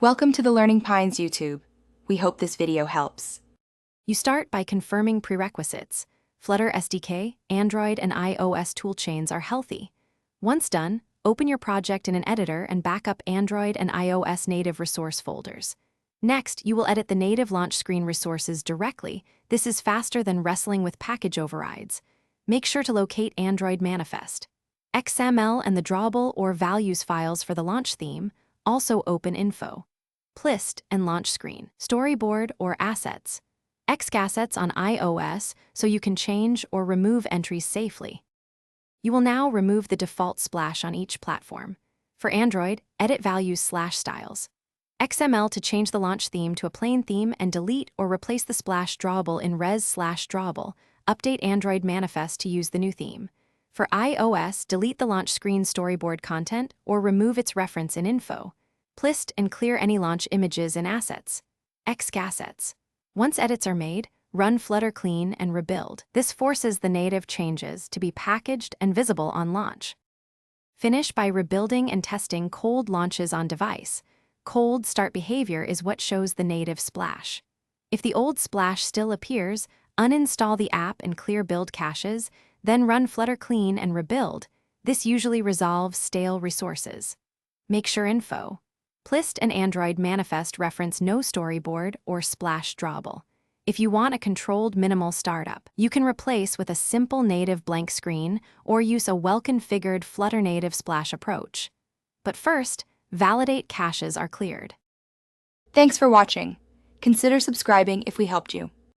Welcome to the Learning Pines YouTube. We hope this video helps. You start by confirming prerequisites. Flutter SDK, Android, and iOS toolchains are healthy. Once done, open your project in an editor and back up Android and iOS native resource folders. Next, you will edit the native launch screen resources directly. This is faster than wrestling with package overrides. Make sure to locate Android manifest. XML and the drawable or values files for the launch theme. Also open info. List and launch screen, storyboard or assets. Xassets on iOS so you can change or remove entries safely. You will now remove the default splash on each platform. For Android, edit values/styles. XML to change the launch theme to a plain theme and delete or replace the splash drawable in res/drawable. Update Android manifest to use the new theme. For iOS, delete the launch screen storyboard content or remove its reference in info. List and clear any launch images and assets. Xassets. Once edits are made, run Flutter clean and rebuild. This forces the native changes to be packaged and visible on launch. Finish by rebuilding and testing cold launches on device. Cold start behavior is what shows the native splash. If the old splash still appears, uninstall the app and clear build caches, then run Flutter clean and rebuild. This usually resolves stale resources. Make sure info. List and Android manifest reference no storyboard or splash drawable. If you want a controlled minimal startup, you can replace with a simple native blank screen or use a well-configured Flutter native splash approach. But first, validate caches are cleared. Thanks for watching. Consider subscribing if we helped you.